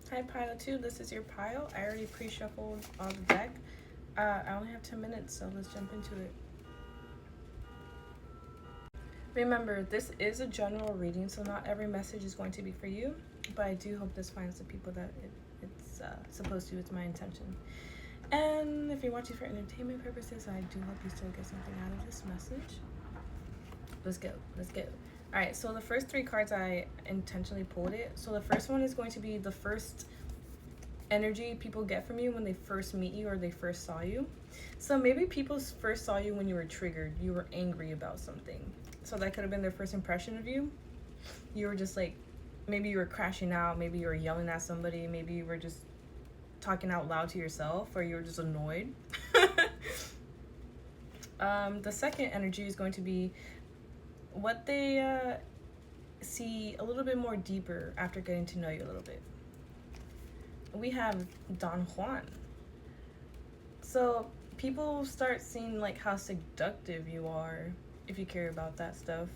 Hi Pile 2, this is your pile. I already pre-shuffled all the deck. I only have 10 minutes, so let's jump into it. Remember, this is a general reading, so not every message is going to be for you, but I do hope this finds the people that it's supposed to. It's my intention. And if you're watching for entertainment purposes, I do hope you still get something out of this message. Let's go. All right, so the first 3 cards I intentionally pulled it. So the first one is going to be the first energy people get from you when they first meet you or they first saw you. So maybe people first saw you when you were triggered, you were angry about something. So that could have been their first impression of you. You were just like, maybe you were crashing out, maybe you were yelling at somebody, maybe you were just talking out loud to yourself, or you were just annoyed. The second energy is going to be what they see a little bit more deeper after getting to know you a little bit. We have Don Juan. So people start seeing like how seductive you are if you care about that stuff.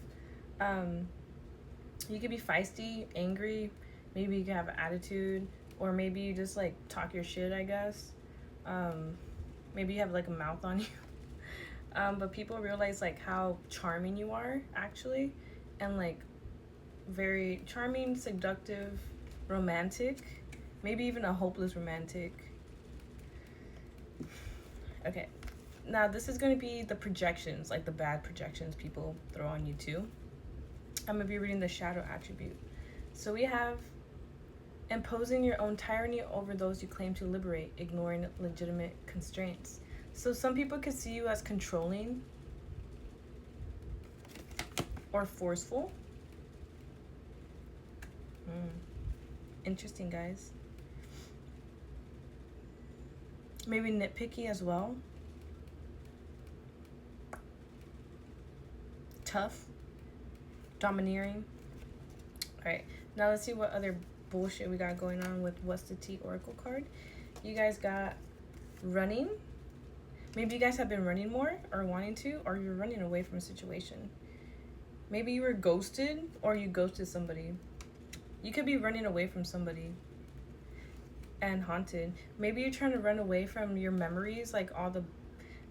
You could be feisty, angry, maybe you could have an attitude, or maybe you just like talk your shit, I guess. Maybe you have like a mouth on you. But people realize like how charming you are actually, and like very charming, seductive, romantic, maybe even a hopeless romantic. Okay, now this is going to be the projections, like the bad projections people throw on you too. I'm going to be reading the shadow attribute. So we have imposing your own tyranny over those you claim to liberate, ignoring legitimate constraints. So some people could see you as controlling or forceful. Interesting, guys. Maybe nitpicky as well. Tough. Domineering. Alright, now let's see what other bullshit we got going on with What's the Tea Oracle card. You guys got running. Maybe you guys have been running more or wanting to, or you're running away from a situation. Maybe you were ghosted or you ghosted somebody. You could be running away from somebody. And haunted. Maybe you're trying to run away from your memories, like all the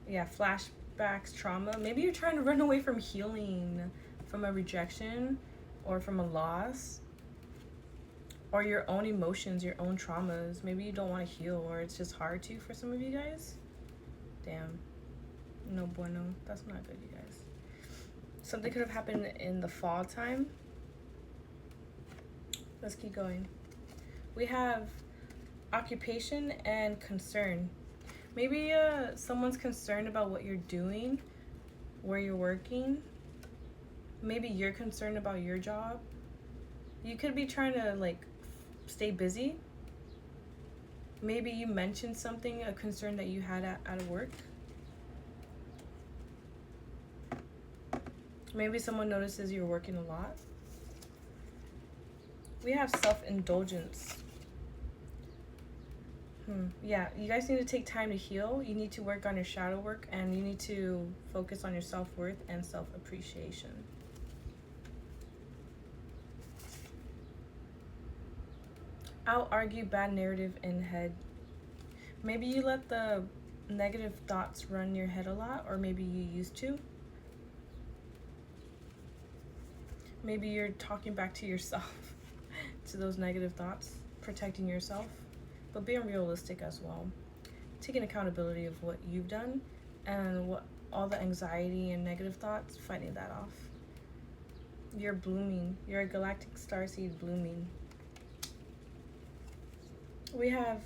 flashbacks, trauma. Maybe you're trying to run away from healing, from a rejection or from a loss, or your own emotions, your own traumas. Maybe you don't want to heal, or it's just hard to for some of you guys. Damn. No bueno. That's not good, you guys. Something could have happened in the fall time. Let's keep going. We have occupation and concern. Maybe someone's concerned about what you're doing, where you're working. Maybe you're concerned about your job. You could be trying to like stay busy. Maybe you mentioned something, a concern that you had at work. Maybe someone notices you're working a lot. We have self-indulgence. Yeah, you guys need to take time to heal. You need to work on your shadow work, and you need to focus on your self-worth and self-appreciation. I'll argue bad narrative in head. Maybe you let the negative thoughts run your head a lot, or maybe you used to. Maybe you're talking back to yourself, to those negative thoughts, protecting yourself, but being realistic as well. Taking accountability of what you've done and what all the anxiety and negative thoughts, fighting that off. You're blooming. You're a galactic starseed blooming. We have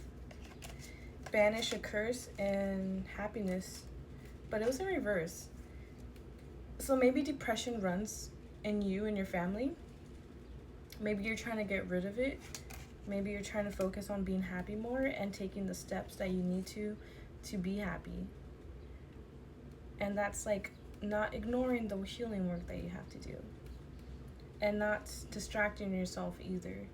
banish a curse and happiness, but it was in reverse. So maybe depression runs in you and your family. Maybe you're trying to get rid of it. Maybe you're trying to focus on being happy more and taking the steps that you need to be happy. And that's like not ignoring the healing work that you have to do. And not distracting yourself either.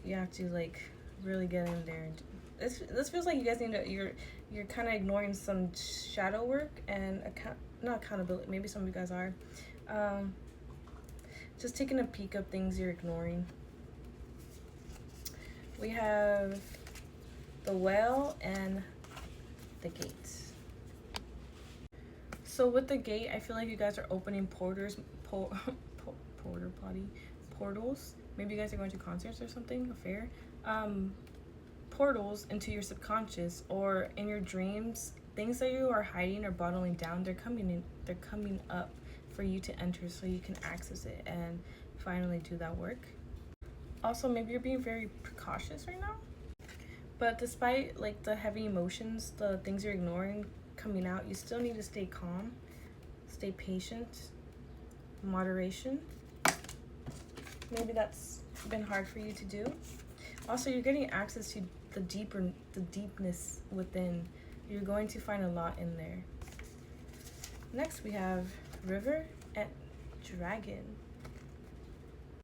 You have to like really get in there. This feels like you guys need to, you're kind of ignoring some shadow work and not accountability. Maybe some of you guys are. Just taking a peek of things you're ignoring. We have the Well and the Gates. So with the Gate, I feel like you guys are opening portals. Maybe you guys are going to concerts or something, a fair. Portals into your subconscious or in your dreams. Things that you are hiding or bottling down, they're coming up for you to enter so you can access it and finally do that work. Also, maybe you're being very precautious right now. But despite like the heavy emotions, the things you're ignoring coming out, you still need to stay calm, stay patient, moderation. Maybe that's been hard for you to do. Also, you're getting access to the deepness within. You're going to find a lot in there. Next, we have River and Dragon.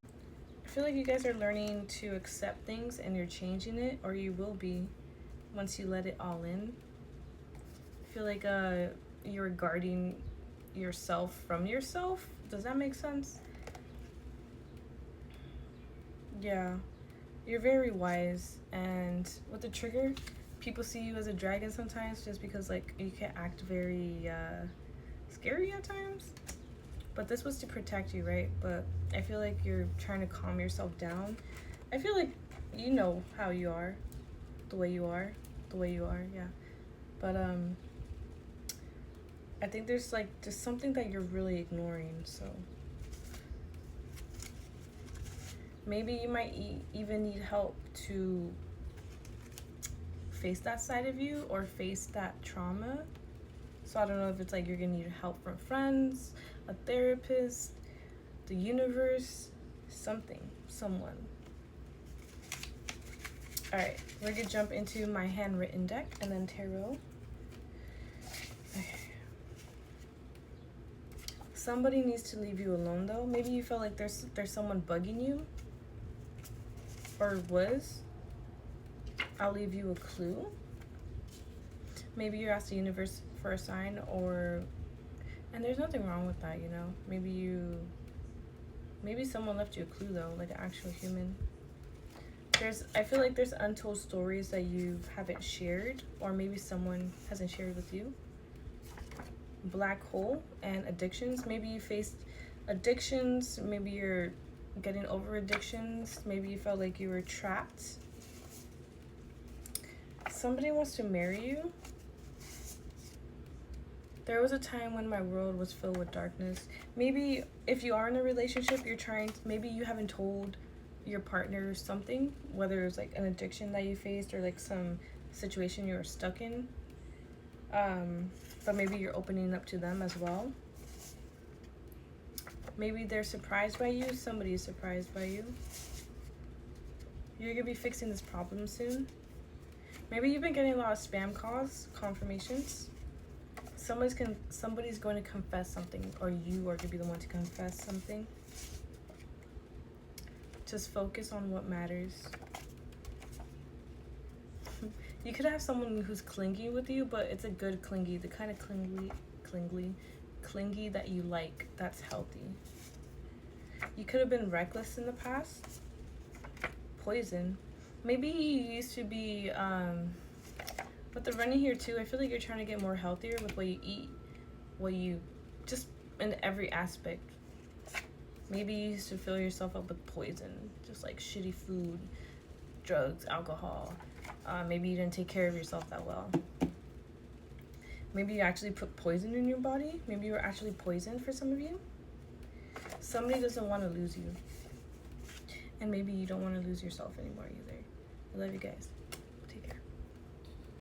I feel like you guys are learning to accept things and you're changing it, or you will be once you let it all in. I feel like you're guarding yourself from yourself. Does that make sense? Yeah. You're very wise, and with the trigger, people see you as a dragon sometimes just because like you can act very scary at times. But this was to protect you, right? But I feel like you're trying to calm yourself down. I feel like you know how you are, the way you are, yeah. But I think there's something that you're really ignoring, so maybe you might even need help to face that side of you or face that trauma. So I don't know if it's like you're gonna need help from friends, a therapist, the universe, someone. All right, we're gonna jump into my handwritten deck and then tarot. Okay. Somebody needs to leave you alone though. Maybe you feel like there's someone bugging you. Or was. I'll leave you a clue. Maybe you asked the universe for a sign, and there's nothing wrong with that, you know. Maybe someone left you a clue though, like an actual human. I feel like there's untold stories that you haven't shared, or maybe someone hasn't shared with you. Black hole and addictions. Maybe you faced addictions, maybe you're getting over addictions, maybe you felt like you were trapped. Somebody wants to marry you. There was a time when my world was filled with darkness. Maybe if you are in a relationship, maybe you haven't told your partner something, whether it's like an addiction that you faced or like some situation you were stuck in. But maybe you're opening up to them as well. Maybe they're surprised by you. Somebody is surprised by you. You're gonna be fixing this problem soon. Maybe you've been getting a lot of spam calls, confirmations. Somebody's going to confess something, or you are gonna be the one to confess something. Just focus on what matters. You could have someone who's clingy with you, but it's a good clingy, the kind of clingy that you like, that's healthy. You could have been reckless in the past. Poison. Maybe you used to be with the running here too, I feel like you're trying to get more healthier with what you eat, just in every aspect. Maybe you used to fill yourself up with poison, just like shitty food, drugs, alcohol. Maybe you didn't take care of yourself that well. Maybe you actually put poison in your body. Maybe you were actually poisoned for some of you. Somebody doesn't want to lose you. And maybe you don't want to lose yourself anymore either. I love you guys. Take care.